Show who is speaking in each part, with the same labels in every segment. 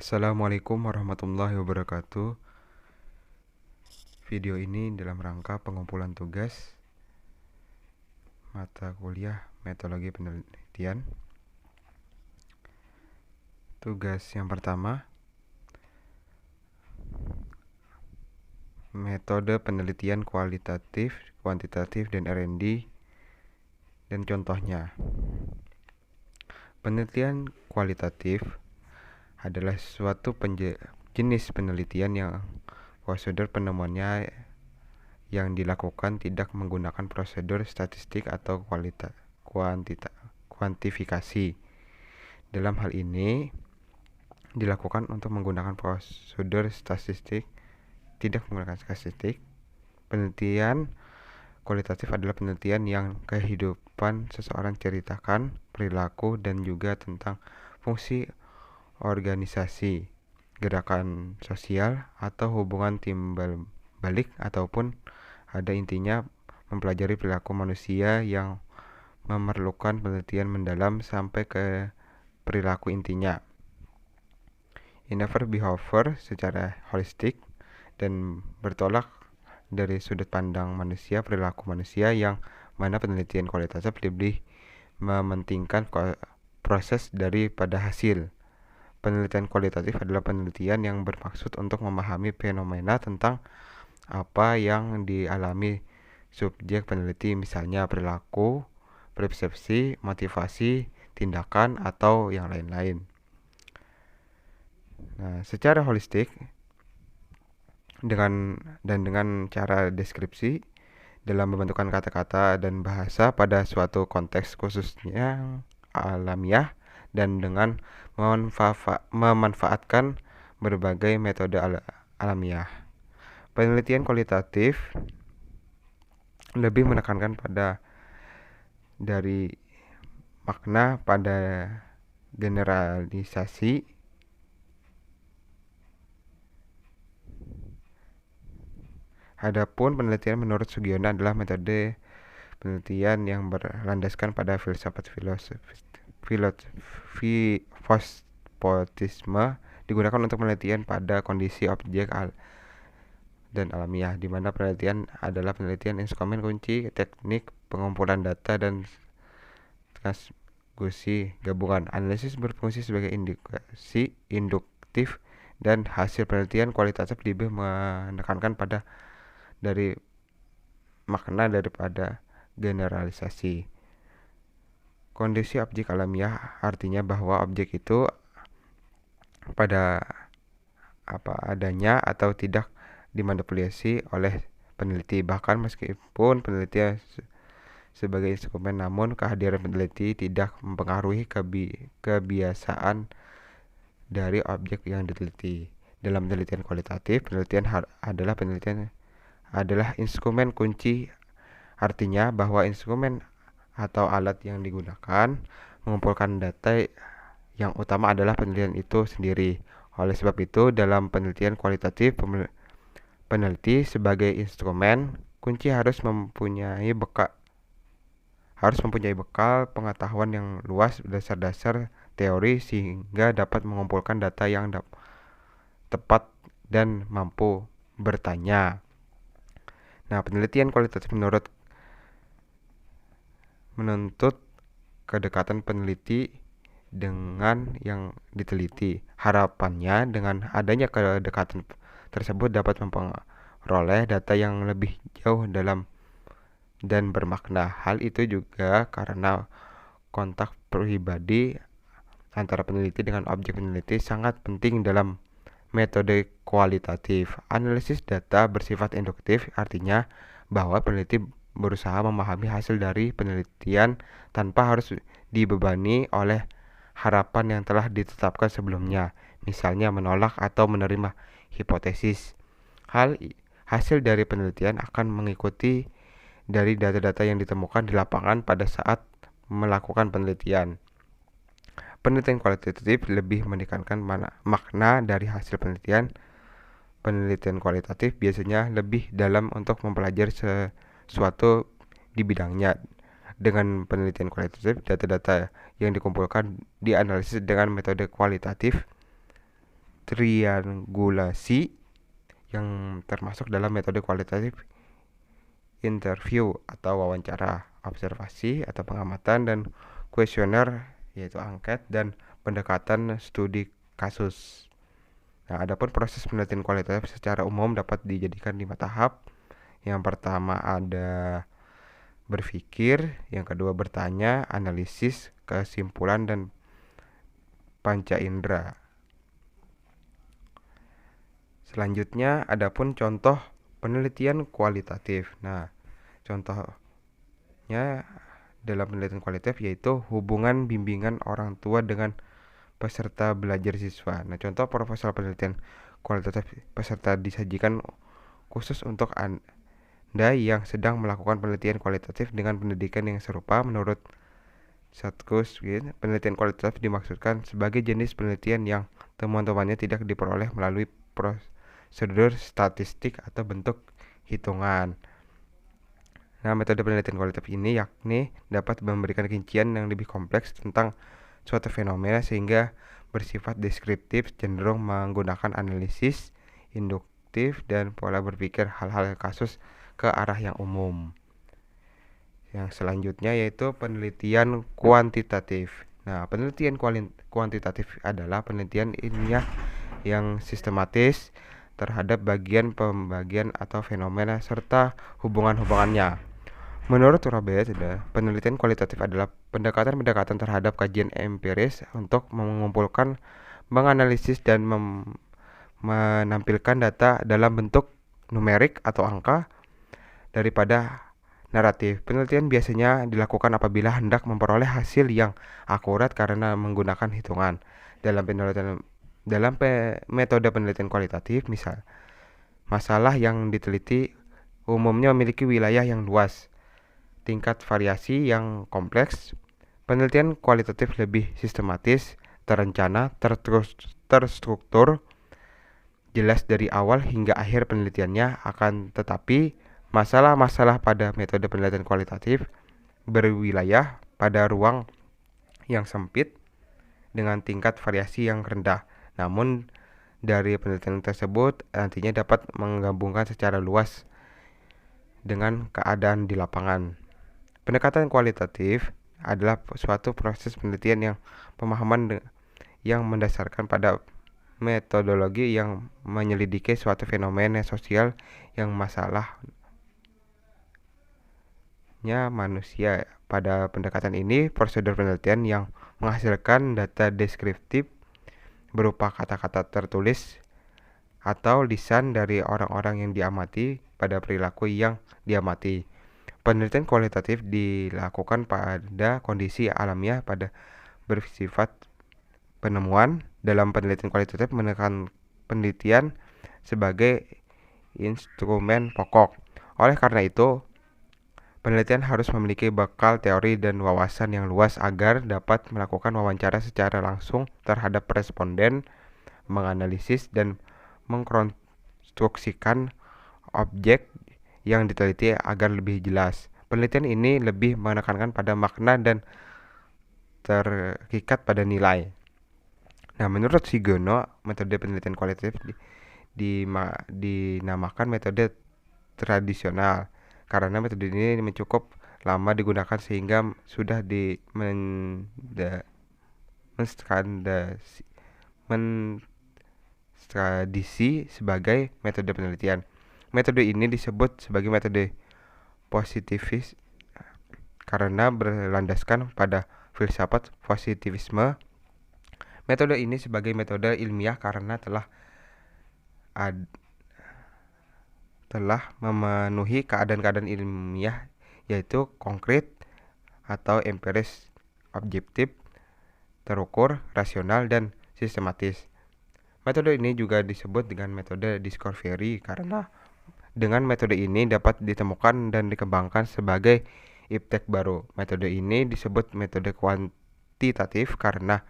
Speaker 1: Assalamualaikum warahmatullahi wabarakatuh. Video ini dalam rangka pengumpulan tugas mata kuliah metodologi penelitian. Tugas yang pertama, metode penelitian kualitatif, kuantitatif, dan R&D dan contohnya. Penelitian kualitatif adalah suatu jenis penelitian yang prosedur penemuannya yang dilakukan tidak menggunakan prosedur statistik atau kuantifikasi. Dalam hal ini dilakukan untuk menggunakan prosedur statistik, tidak menggunakan statistik. Penelitian kualitatif adalah penelitian yang kehidupan seseorang ceritakan, perilaku, dan juga tentang fungsi organisasi, gerakan sosial, atau hubungan timbal balik, ataupun ada intinya mempelajari perilaku manusia yang memerlukan penelitian mendalam sampai ke perilaku intinya. Inverse behavior secara holistik dan bertolak dari sudut pandang manusia, perilaku manusia, yang mana penelitian kualitatif lebih mementingkan proses daripada hasil. Penelitian kualitatif adalah penelitian yang bermaksud untuk memahami fenomena tentang apa yang dialami subjek peneliti, misalnya perilaku, persepsi, motivasi, tindakan, atau yang lain-lain. Nah, secara holistik dengan cara deskripsi dalam pembentukan kata-kata dan bahasa pada suatu konteks khususnya alamiah, dan dengan memanfaatkan berbagai metode alamiah. Penelitian kualitatif lebih menekankan pada dari makna pada generalisasi. Adapun penelitian menurut Sugiono adalah metode penelitian yang berlandaskan pada filsafat positivisme, digunakan untuk penelitian pada kondisi objek dan alamiah, di mana penelitian adalah penelitian instrumen kunci, teknik pengumpulan data, dan transduksi gabungan. Analisis berfungsi sebagai indukasi, induktif, dan hasil penelitian kualitatif lebih menekankan pada dari makna daripada generalisasi. Kondisi objek alamiah artinya bahwa objek itu pada apa adanya atau tidak dimanipulasi oleh peneliti, bahkan meskipun peneliti sebagai instrumen, namun kehadiran peneliti tidak mempengaruhi kebiasaan dari objek yang diteliti. Dalam penelitian kualitatif, penelitian adalah instrumen kunci, artinya bahwa instrumen atau alat yang digunakan mengumpulkan data yang utama adalah penelitian itu sendiri. Oleh sebab itu, dalam penelitian kualitatif, peneliti sebagai instrumen kunci harus mempunyai bekal pengetahuan yang luas, dasar-dasar teori, sehingga dapat mengumpulkan data yang tepat dan mampu bertanya. Nah, penelitian kualitatif menuntut kedekatan peneliti dengan yang diteliti. Harapannya dengan adanya kedekatan tersebut dapat memperoleh data yang lebih jauh dalam dan bermakna. Hal itu juga karena kontak pribadi antara peneliti dengan objek peneliti sangat penting dalam metode kualitatif. Analisis data bersifat induktif, artinya bahwa peneliti berusaha memahami hasil dari penelitian tanpa harus dibebani oleh harapan yang telah ditetapkan sebelumnya, misalnya menolak atau menerima hipotesis. Hasil dari penelitian akan mengikuti dari data-data yang ditemukan di lapangan pada saat melakukan penelitian. Penelitian kualitatif lebih menekankan makna dari hasil penelitian. Penelitian kualitatif biasanya lebih dalam untuk mempelajari sesuatu di bidangnya. Dengan penelitian kualitatif, data-data yang dikumpulkan dianalisis dengan metode kualitatif triangulasi yang termasuk dalam metode kualitatif interview atau wawancara, observasi atau pengamatan, dan kuesioner yaitu angket, dan pendekatan studi kasus. Nah, adapun proses penelitian kualitatif secara umum dapat dijadikan 5 tahap. Yang pertama ada berpikir, yang kedua bertanya, analisis, kesimpulan, dan panca indera. Selanjutnya adapun contoh penelitian kualitatif. Nah, contohnya dalam penelitian kualitatif yaitu hubungan bimbingan orang tua dengan peserta belajar siswa. Nah, contoh proposal penelitian kualitatif peserta disajikan khusus untuk Anda yang sedang melakukan penelitian kualitatif dengan pendidikan yang serupa. Menurut Satkus, penelitian kualitatif dimaksudkan sebagai jenis penelitian yang temuan-temuannya tidak diperoleh melalui prosedur statistik atau bentuk hitungan. Nah, metode penelitian kualitatif ini yakni dapat memberikan rincian yang lebih kompleks tentang suatu fenomena sehingga bersifat deskriptif, cenderung menggunakan analisis induktif dan pola berpikir hal-hal kasus ke arah yang umum. Yang selanjutnya yaitu penelitian kuantitatif. Nah, penelitian kuantitatif adalah penelitian ilmiah yang sistematis terhadap bagian pembagian atau fenomena serta hubungan-hubungannya. Menurut Robert, penelitian kualitatif adalah pendekatan-pendekatan terhadap kajian empiris untuk mengumpulkan, menganalisis, dan menampilkan data dalam bentuk numerik atau angka daripada naratif. Penelitian biasanya dilakukan apabila hendak memperoleh hasil yang akurat karena menggunakan hitungan. Dalam metode penelitian kualitatif, misal masalah yang diteliti umumnya memiliki wilayah yang luas, tingkat variasi yang kompleks. Penelitian kualitatif lebih sistematis, terencana, terstruktur, jelas dari awal hingga akhir penelitiannya. Akan tetapi masalah-masalah pada metode penelitian kualitatif berwilayah pada ruang yang sempit dengan tingkat variasi yang rendah. Namun dari penelitian tersebut nantinya dapat menggabungkan secara luas dengan keadaan di lapangan. Pendekatan kualitatif adalah suatu proses penelitian yang pemahaman yang mendasarkan pada metodologi yang menyelidiki suatu fenomena sosial yang masalahnya manusia. Pada pendekatan ini, prosedur penelitian yang menghasilkan data deskriptif berupa kata-kata tertulis atau lisan dari orang-orang yang diamati pada perilaku yang diamati. Penelitian kualitatif dilakukan pada kondisi alamiah pada bersifat penemuan. Dalam penelitian kualitatif menekan penelitian sebagai instrumen pokok. Oleh karena itu, penelitian harus memiliki bekal teori dan wawasan yang luas agar dapat melakukan wawancara secara langsung terhadap responden, menganalisis dan mengkonstruksikan objek yang diteliti agar lebih jelas. Penelitian ini lebih menekankan pada makna dan terikat pada nilai. Nah, menurut Sigono, metode penelitian kualitatif dinamakan metode tradisional karena metode ini cukup lama digunakan sehingga sudah menstradisi sebagai metode penelitian. Metode ini disebut sebagai metode positivis karena berlandaskan pada filsafat positivisme. Metode ini sebagai metode ilmiah karena telah memenuhi keadaan-keadaan ilmiah yaitu konkret atau empiris, objektif, terukur, rasional, dan sistematis. Metode ini juga disebut dengan metode discovery karena dengan metode ini dapat ditemukan dan dikembangkan sebagai iptek baru. Metode ini disebut metode kuantitatif karena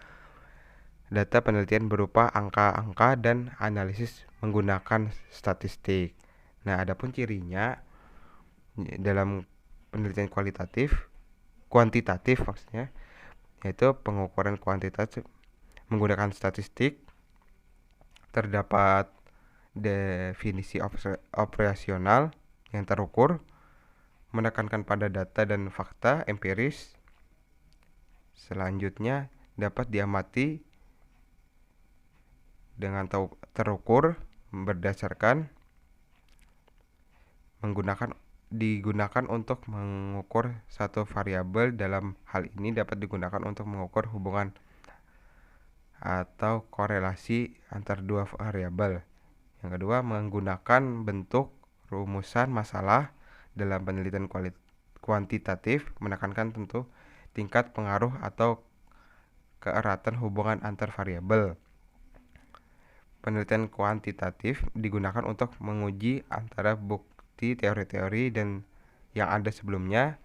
Speaker 1: data penelitian berupa angka-angka dan analisis menggunakan statistik. Nah, adapun cirinya dalam penelitian kuantitatif maksudnya, yaitu pengukuran kuantitatif menggunakan statistik, terdapat definisi operasional yang terukur, menekankan pada data dan fakta empiris. Selanjutnya dapat diamati dengan terukur berdasarkan digunakan untuk mengukur satu variabel. Dalam hal ini dapat digunakan untuk mengukur hubungan atau korelasi antar dua variabel. Yang kedua, menggunakan bentuk rumusan masalah dalam penelitian kuantitatif, menekankan tentu tingkat pengaruh atau keeratan hubungan antar variabel. Penelitian kuantitatif digunakan untuk menguji antara bukti teori-teori dan yang ada sebelumnya,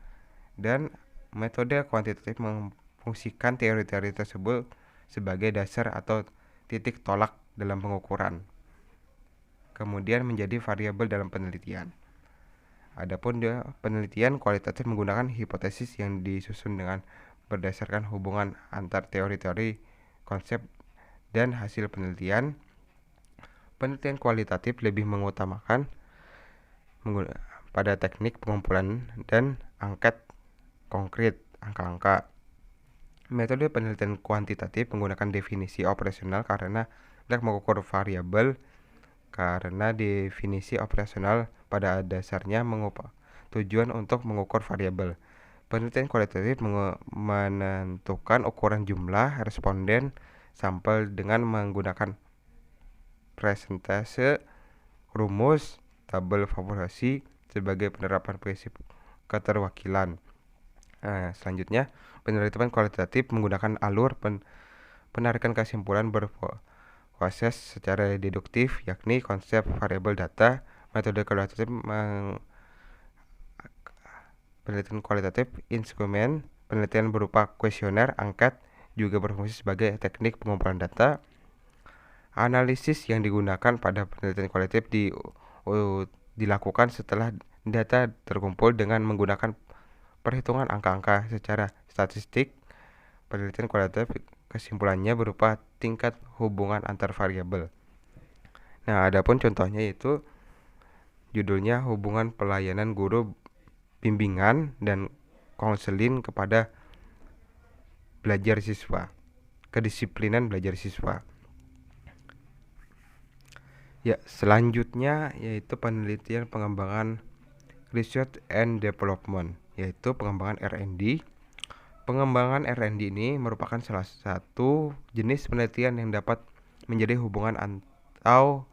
Speaker 1: dan metode kuantitatif memfungsikan teori-teori tersebut sebagai dasar atau titik tolak dalam pengukuran, kemudian menjadi variabel dalam penelitian. Adapun penelitian kualitatif menggunakan hipotesis yang disusun dengan berdasarkan hubungan antar teori-teori, konsep, dan hasil penelitian. Penelitian kualitatif lebih mengutamakan pada teknik pengumpulan dan angket konkret, angka-angka. Metode penelitian kuantitatif menggunakan definisi operasional karena hendak mengukur variabel, karena definisi operasional pada dasarnya tujuan untuk mengukur variabel. Penelitian kualitatif menentukan ukuran jumlah responden sampel dengan menggunakan presentase, rumus, tabel populasi sebagai penerapan prinsip keterwakilan. Selanjutnya, penelitian kualitatif menggunakan alur penarikan kesimpulan berproses secara deduktif, yakni konsep variabel data. Metode kualitatif penelitian kualitatif instrumen penelitian berupa kuesioner, angket, juga berfungsi sebagai teknik pengumpulan data. Analisis yang digunakan pada penelitian kualitatif dilakukan setelah data terkumpul dengan menggunakan perhitungan angka-angka secara statistik. Penelitian kualitatif kesimpulannya berupa tingkat hubungan antar variabel. Nah, adapun contohnya itu judulnya hubungan pelayanan guru bimbingan dan konseling kepada belajar siswa, kedisiplinan belajar siswa. Ya, selanjutnya yaitu penelitian pengembangan research and development, yaitu pengembangan R&D. Pengembangan R&D ini merupakan salah satu jenis penelitian yang dapat menjadi hubungan atau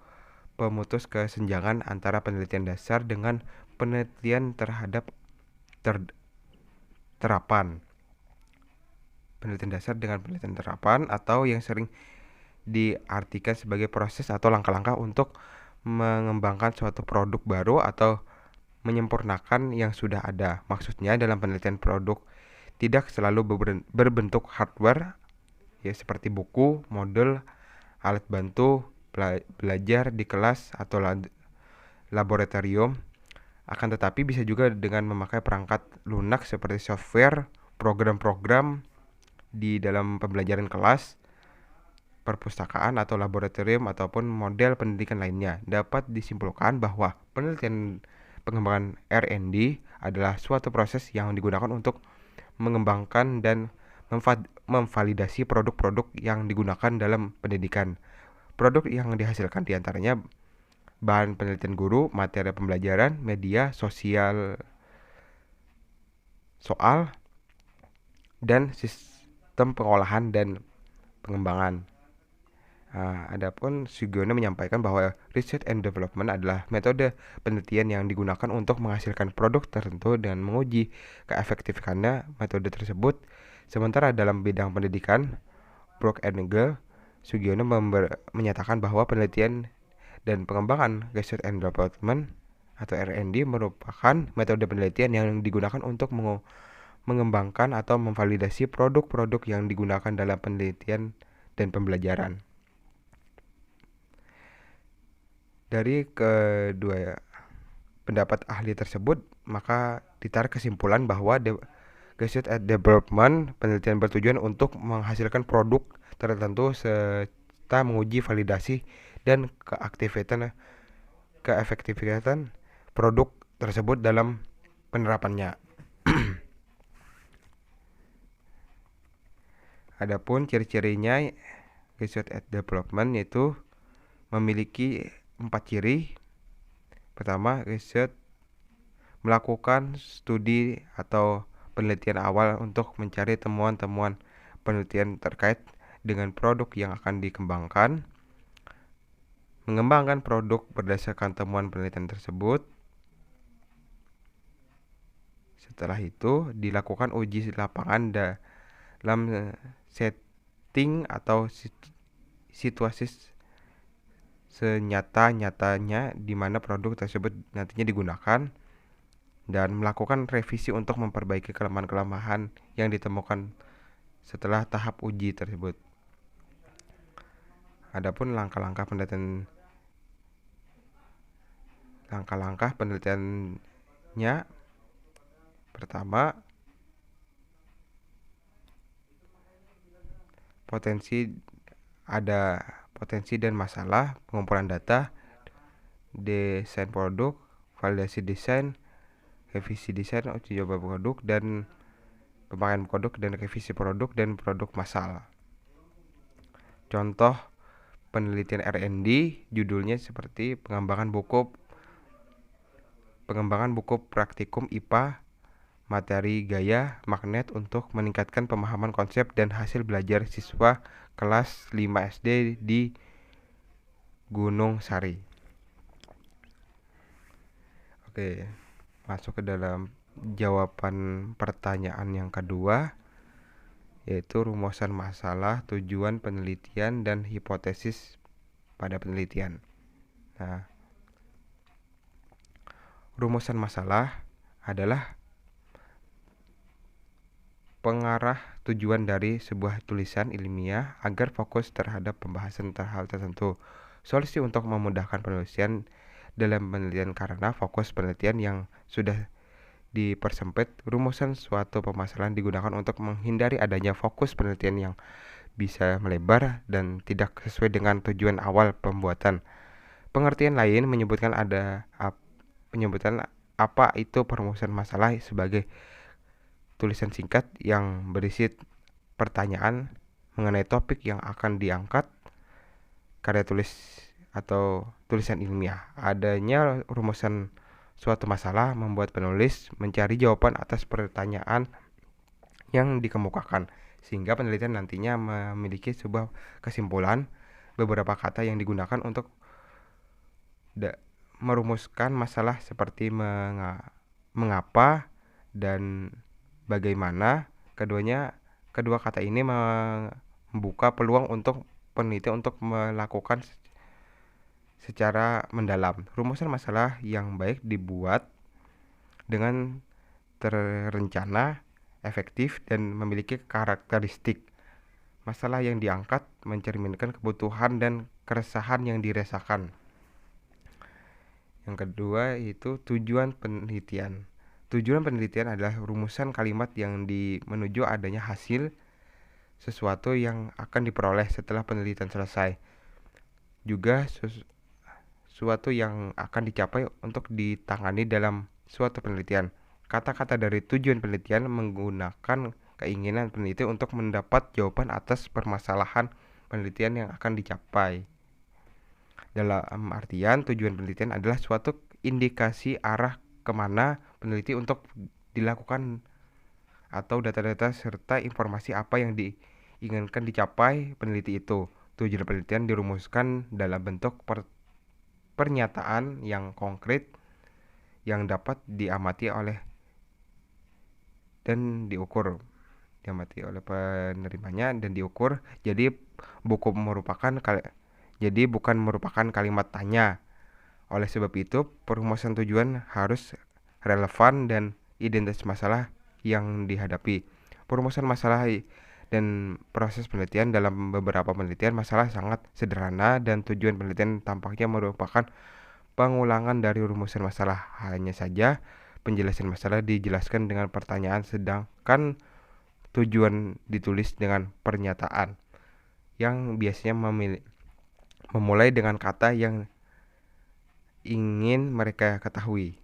Speaker 1: pemutus kesenjangan antara penelitian dasar dengan penelitian terhadap terapan. Penelitian dasar dengan penelitian terapan, atau yang sering diartikan sebagai proses atau langkah-langkah untuk mengembangkan suatu produk baru atau menyempurnakan yang sudah ada. Maksudnya dalam penelitian produk tidak selalu berbentuk hardware, ya seperti buku, model, alat bantu belajar di kelas atau laboratorium, akan tetapi bisa juga dengan memakai perangkat lunak seperti software, program-program di dalam pembelajaran kelas, perpustakaan atau laboratorium, ataupun model pendidikan lainnya. Dapat disimpulkan bahwa penelitian pengembangan R&D adalah suatu proses yang digunakan untuk mengembangkan dan memvalidasi produk-produk yang digunakan dalam pendidikan. Produk yang dihasilkan diantaranya bahan penelitian guru, materi pembelajaran, media sosial, soal, dan sistem pengolahan dan pengembangan. Adapun Sugiono menyampaikan bahwa research and development adalah metode penelitian yang digunakan untuk menghasilkan produk tertentu dan menguji keefektifannya metode tersebut. Sementara dalam bidang pendidikan, Brock and Engel, Sugiono menyatakan bahwa penelitian dan pengembangan research and development atau R&D merupakan metode penelitian yang digunakan untuk mengembangkan atau memvalidasi produk-produk yang digunakan dalam penelitian dan pembelajaran. Dari kedua pendapat ahli tersebut, maka ditarik kesimpulan bahwa research and development penelitian bertujuan untuk menghasilkan produk tertentu serta menguji validasi dan keefektifan produk tersebut dalam penerapannya. Adapun ciri-cirinya research and development yaitu memiliki 4 ciri. Pertama, riset melakukan studi atau penelitian awal untuk mencari temuan-temuan penelitian terkait dengan produk yang akan dikembangkan. Mengembangkan produk berdasarkan temuan penelitian tersebut. Setelah itu, dilakukan uji lapangan dalam setting atau situasi senyata-nyatanya di mana produk tersebut nantinya digunakan, dan melakukan revisi untuk memperbaiki kelemahan-kelemahan yang ditemukan setelah tahap uji tersebut. Adapun langkah-langkah penelitiannya, pertama, potensi dan masalah, pengumpulan data, desain produk, validasi desain, revisi desain, uji coba produk, dan pemakaian produk, dan revisi produk, dan produk massal. Contoh penelitian R&D judulnya seperti pengembangan buku praktikum IPA materi gaya magnet untuk meningkatkan pemahaman konsep dan hasil belajar siswa kelas 5 SD di Gunung Sari. Oke, masuk ke dalam jawaban pertanyaan yang kedua, yaitu rumusan masalah, tujuan penelitian, dan hipotesis pada penelitian. Nah, rumusan masalah adalah pengarah tujuan dari sebuah tulisan ilmiah agar fokus terhadap pembahasan hal tertentu. Solusi untuk memudahkan penelitian dalam penelitian karena fokus penelitian yang sudah dipersempit. Rumusan suatu permasalahan digunakan untuk menghindari adanya fokus penelitian yang bisa melebar dan tidak sesuai dengan tujuan awal pembuatan. Pengertian lain menyebutkan apa itu perumusan masalah sebagai tulisan singkat yang berisi pertanyaan mengenai topik yang akan diangkat, karya tulis atau tulisan ilmiah. Adanya rumusan suatu masalah membuat penulis mencari jawaban atas pertanyaan yang dikemukakan, sehingga penelitian nantinya memiliki sebuah kesimpulan. Beberapa kata yang digunakan untuk merumuskan masalah seperti mengapa dan bagaimana. Kedua kata ini membuka peluang untuk peneliti untuk melakukan secara mendalam. Rumusan masalah yang baik dibuat dengan terencana, efektif, dan memiliki karakteristik. Masalah yang diangkat mencerminkan kebutuhan dan keresahan yang dirasakan. Yang kedua itu tujuan penelitian. Tujuan penelitian adalah rumusan kalimat yang menuju adanya hasil sesuatu yang akan diperoleh setelah penelitian selesai. Juga sesuatu yang akan dicapai untuk ditangani dalam suatu penelitian. Kata-kata dari tujuan penelitian menggunakan keinginan peneliti untuk mendapat jawaban atas permasalahan penelitian yang akan dicapai. Dalam artian, tujuan penelitian adalah suatu indikasi arah kemana peneliti untuk dilakukan atau data-data serta informasi apa yang diinginkan dicapai peneliti itu. Tujuan penelitian dirumuskan dalam bentuk pernyataan yang konkret yang dapat diamati oleh penerimanya dan diukur. Jadi bukan merupakan kalimat tanya. Oleh sebab itu, perumusan tujuan harus relevan dan identitas masalah yang dihadapi. Perumusan masalah dan proses penelitian. Dalam beberapa penelitian, masalah sangat sederhana dan tujuan penelitian tampaknya merupakan pengulangan dari rumusan masalah. Hanya saja, penjelasan masalah dijelaskan dengan pertanyaan, sedangkan tujuan ditulis dengan pernyataan, yang biasanya memulai dengan kata yang ingin mereka ketahui.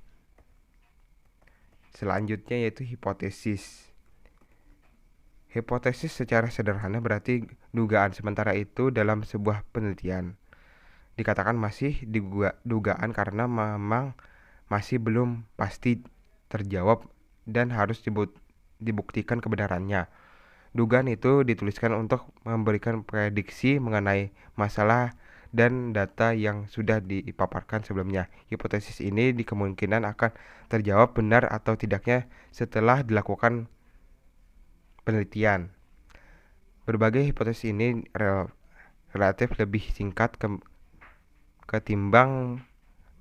Speaker 1: Selanjutnya yaitu hipotesis. Hipotesis secara sederhana berarti dugaan sementara itu dalam sebuah penelitian. Dikatakan masih dugaan karena memang masih belum pasti terjawab dan harus dibuktikan kebenarannya. Dugaan itu dituliskan untuk memberikan prediksi mengenai masalah dan data yang sudah dipaparkan sebelumnya. Hipotesis ini kemungkinan akan terjawab benar atau tidaknya setelah dilakukan penelitian. Berbagai hipotesis ini relatif lebih singkat ketimbang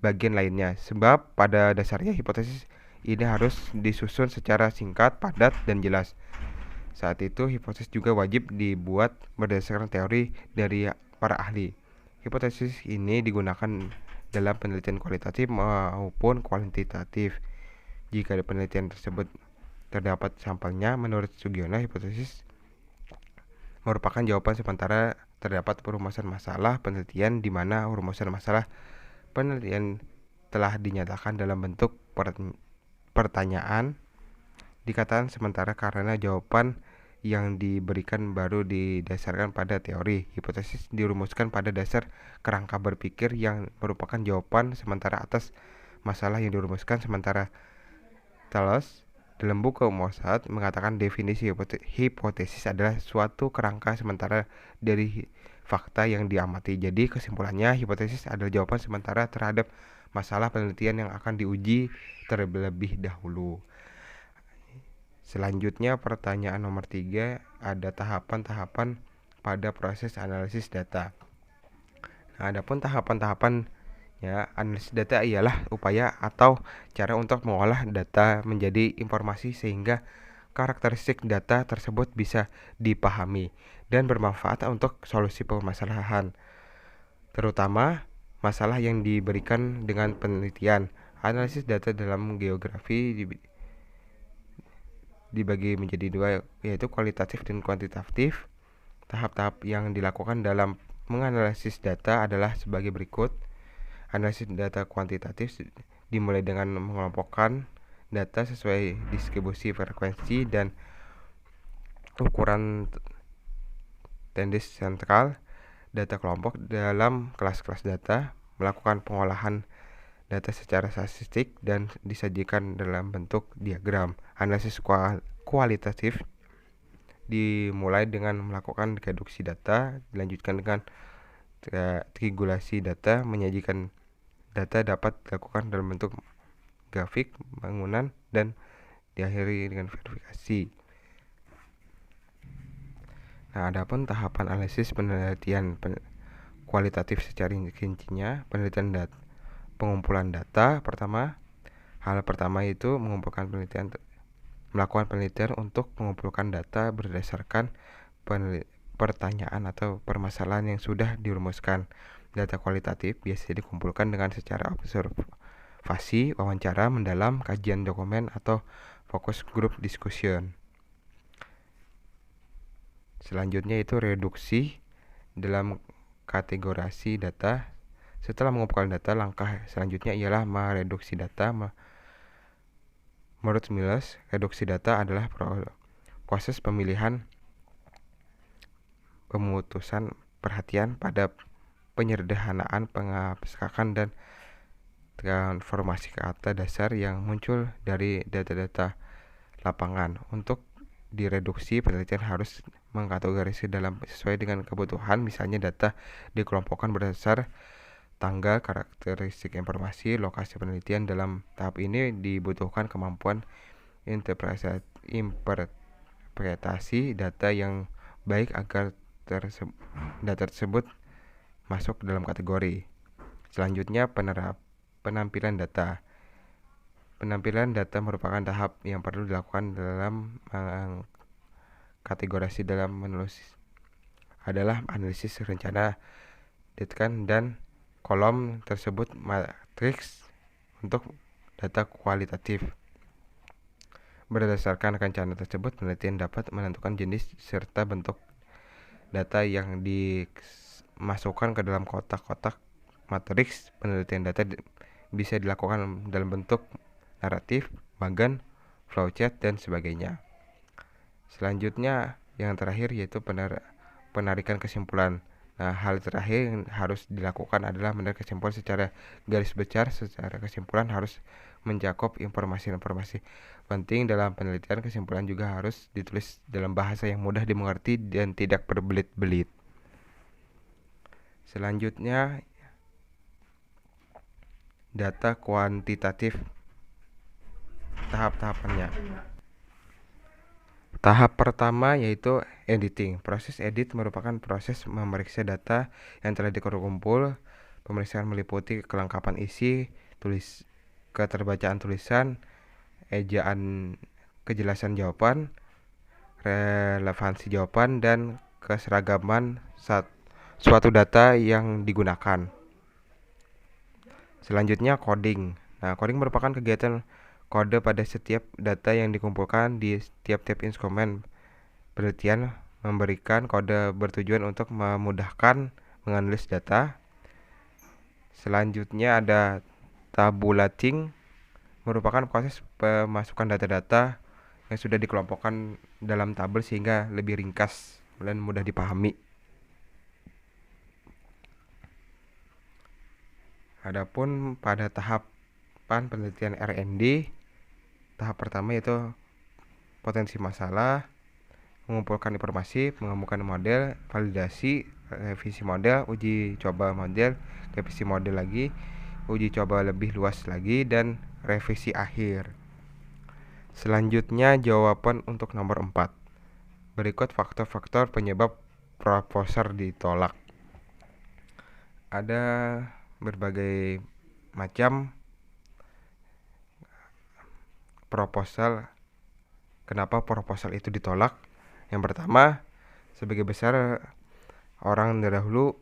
Speaker 1: bagian lainnya, sebab pada dasarnya hipotesis ini harus disusun secara singkat, padat, dan jelas. Saat itu, hipotesis juga wajib dibuat berdasarkan teori dari para ahli. Hipotesis ini digunakan dalam penelitian kualitatif maupun kuantitatif. Jika penelitian tersebut terdapat sampelnya, menurut Sugiono, hipotesis merupakan jawaban sementara terdapat perumusan masalah penelitian di mana perumusan masalah penelitian telah dinyatakan dalam bentuk pertanyaan dikatakan sementara karena jawaban yang diberikan baru didasarkan pada teori. Hipotesis dirumuskan pada dasar kerangka berpikir yang merupakan jawaban sementara atas masalah yang dirumuskan sementara. Thales dalam buku Mozart mengatakan definisi hipotesis adalah suatu kerangka sementara dari fakta yang diamati. Jadi kesimpulannya, hipotesis adalah jawaban sementara terhadap masalah penelitian yang akan diuji terlebih dahulu. Selanjutnya pertanyaan nomor 3, ada tahapan-tahapan pada proses analisis data. Nah, adapun tahapan-tahapan analisis data ialah upaya atau cara untuk mengolah data menjadi informasi sehingga karakteristik data tersebut bisa dipahami dan bermanfaat untuk solusi permasalahan, terutama masalah yang diberikan dengan penelitian. Analisis data dalam geografi dibagi menjadi dua, yaitu kualitatif dan kuantitatif. Tahap-tahap yang dilakukan dalam menganalisis data adalah sebagai berikut. Analisis data kuantitatif dimulai dengan mengelompokkan data sesuai distribusi frekuensi dan ukuran tendis sentral data kelompok dalam kelas-kelas data, melakukan pengolahan data secara statistik dan disajikan dalam bentuk diagram. Analisis kualitatif dimulai dengan melakukan reduksi data, dilanjutkan dengan triangulasi data, menyajikan data dapat dilakukan dalam bentuk grafik, bangunan, dan diakhiri dengan verifikasi. Nah, adapun tahapan analisis penelitian kualitatif secara rincinya, penelitian data, pengumpulan data hal pertama itu melakukan penelitian untuk mengumpulkan data berdasarkan pertanyaan atau permasalahan yang sudah dirumuskan. Data kualitatif biasanya dikumpulkan dengan secara observasi, wawancara mendalam, kajian dokumen, atau focus group discussion. Selanjutnya itu reduksi dalam kategorisi data. Setelah mengumpulkan data, langkah selanjutnya ialah mereduksi data. Menurut Miles, reduksi data adalah proses pemilihan pemutusan perhatian pada penyederhanaan, pengabstrakan, dan transformasi kata dasar yang muncul dari data-data lapangan. Untuk direduksi, penelitian harus mengkategorisasi sesuai dengan kebutuhan. Misalnya data dikelompokkan berdasar tanggal, karakteristik informasi, lokasi penelitian. Dalam tahap ini dibutuhkan kemampuan interpretasi data yang baik agar data tersebut masuk dalam kategori. Selanjutnya penampilan data. Penampilan data merupakan tahap yang perlu dilakukan dalam kategorisi dalam menulis adalah analisis rencana detekan dan kolom tersebut matriks untuk data kualitatif. Berdasarkan rencana tersebut, penelitian dapat menentukan jenis serta bentuk data yang masukkan ke dalam kotak-kotak matriks penelitian data bisa dilakukan dalam bentuk naratif, magan, flowchart, dan sebagainya. Selanjutnya yang terakhir yaitu penarikan kesimpulan. Nah, hal terakhir yang harus dilakukan adalah menarik kesimpulan secara garis besar. Secara kesimpulan harus mencakup informasi-informasi penting dalam penelitian. Kesimpulan juga harus ditulis dalam bahasa yang mudah dimengerti dan tidak berbelit-belit. Selanjutnya, data kuantitatif. Tahap-tahapannya. Tahap pertama yaitu editing. Proses edit merupakan proses memeriksa data yang telah dikumpul. Pemeriksaan meliputi kelengkapan isi, keterbacaan tulisan, ejaan, kejelasan jawaban, relevansi jawaban, dan keseragaman suatu data yang digunakan. Selanjutnya coding. Nah, coding merupakan kegiatan kode pada setiap data yang dikumpulkan di tiap-tiap instrumen penelitian, memberikan kode bertujuan untuk memudahkan menganalisis data. Selanjutnya ada tabulating, merupakan proses pemasukan data-data yang sudah dikelompokkan dalam tabel sehingga lebih ringkas dan mudah dipahami. Adapun pada tahapan penelitian R&D, tahap pertama yaitu potensi masalah, mengumpulkan informasi, mengembangkan model, validasi, revisi model, uji coba model, revisi model lagi, uji coba lebih luas lagi, dan revisi akhir. Selanjutnya jawaban untuk nomor 4. Berikut faktor-faktor penyebab proposal ditolak. Ada berbagai macam proposal. Kenapa proposal itu ditolak? Yang pertama, sebagai besar orang terdahulu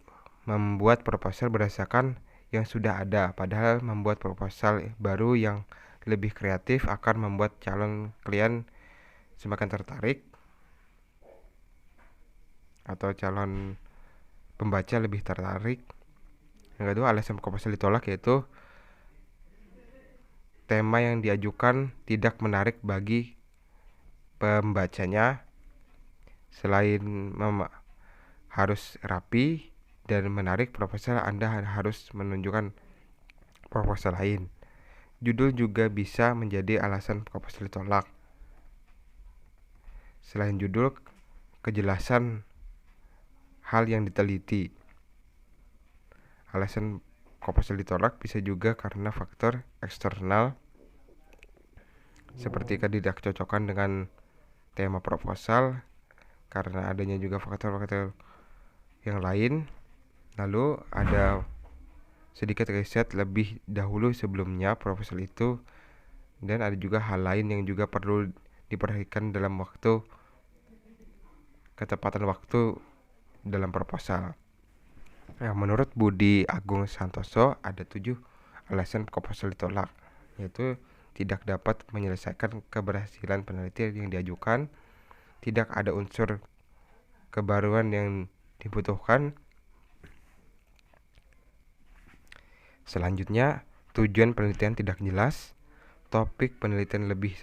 Speaker 1: membuat proposal berdasarkan yang sudah ada, padahal membuat proposal baru yang lebih kreatif akan membuat calon klien semakin tertarik atau calon pembaca lebih tertarik. Yang kedua, alasan proposal ditolak yaitu tema yang diajukan tidak menarik bagi pembacanya. Selain harus rapi dan menarik proposal, Anda harus menunjukkan proposal lain. Judul juga bisa menjadi alasan proposal ditolak. Selain judul, kejelasan hal yang diteliti. Alasan proposal ditolak bisa juga karena faktor eksternal seperti ketidakcocokan dengan tema proposal, karena adanya juga faktor-faktor yang lain. Lalu ada sedikit riset lebih dahulu sebelumnya proposal itu, dan ada juga hal lain yang juga perlu diperhatikan dalam ketepatan waktu dalam proposal. Nah, menurut Budi Agung Santoso ada 7 alasan proposal ditolak, yaitu tidak dapat menyelesaikan keberhasilan penelitian yang diajukan, tidak ada unsur kebaruan yang dibutuhkan. Selanjutnya, tujuan penelitian tidak jelas, topik penelitian lebih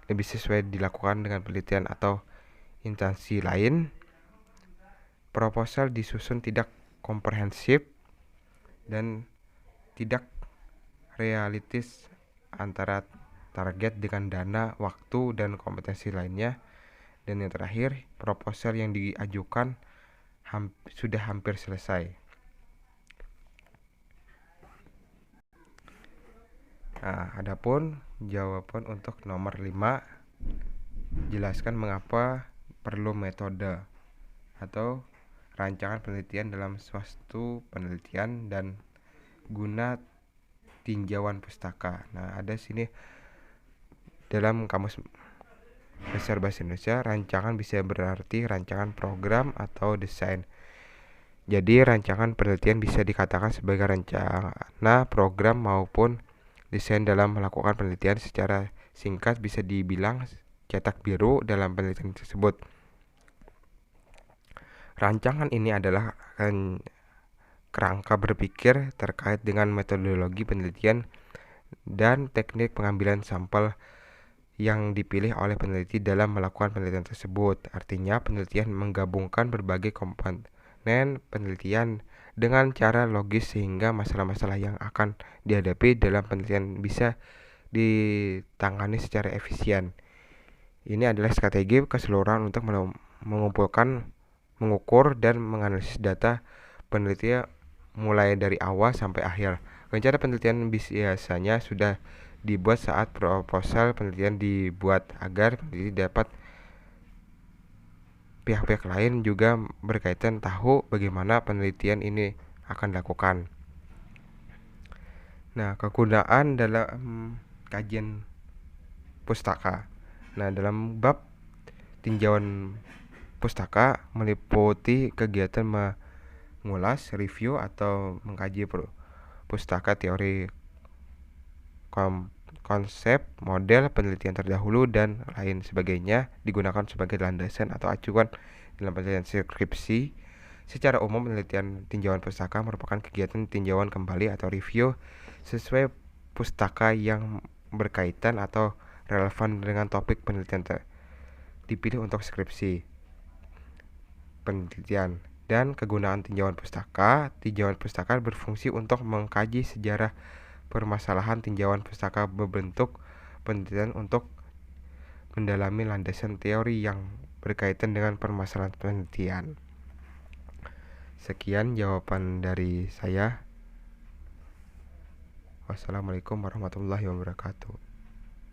Speaker 1: sesuai dilakukan dengan penelitian atau instansi lain, proposal disusun tidak komprehensif, dan tidak realistis antara target dengan dana, waktu, dan kompetensi lainnya. Dan yang terakhir, proposal yang diajukan sudah hampir selesai. Nah, adapun jawaban untuk nomor 5, jelaskan mengapa perlu metode atau rancangan penelitian dalam suatu penelitian dan guna tinjauan pustaka. Nah, ada sini dalam Kamus Besar Bahasa Indonesia, rancangan bisa berarti rancangan program atau desain. Jadi rancangan penelitian bisa dikatakan sebagai rencana, program, maupun desain dalam melakukan penelitian. Secara singkat bisa dibilang cetak biru dalam penelitian tersebut. Rancangan ini adalah kerangka berpikir terkait dengan metodologi penelitian dan teknik pengambilan sampel yang dipilih oleh peneliti dalam melakukan penelitian tersebut. Artinya, penelitian menggabungkan berbagai komponen penelitian dengan cara logis sehingga masalah-masalah yang akan dihadapi dalam penelitian bisa ditangani secara efisien. Ini adalah strategi keseluruhan untuk mengumpulkan, mengukur, dan menganalisis data penelitian mulai dari awal sampai akhir. Rencana penelitian biasanya sudah dibuat saat proposal penelitian dibuat agar peneliti dapat pihak-pihak lain juga berkaitan tahu bagaimana penelitian ini akan dilakukan. Nah, kegunaan dalam kajian pustaka. Nah, dalam bab tinjauan pustaka meliputi kegiatan mengulas, review, atau mengkaji pustaka, teori, konsep, model penelitian terdahulu, dan lain sebagainya digunakan sebagai landasan atau acuan dalam penelitian skripsi. Secara umum, penelitian tinjauan pustaka merupakan kegiatan tinjauan kembali atau review sesuai pustaka yang berkaitan atau relevan dengan topik penelitian dipilih untuk skripsi penelitian. Dan kegunaan tinjauan pustaka berfungsi untuk mengkaji sejarah permasalahan. Tinjauan pustaka berbentuk penelitian untuk mendalami landasan teori yang berkaitan dengan permasalahan penelitian. Sekian jawaban dari saya. Wassalamualaikum warahmatullahi wabarakatuh.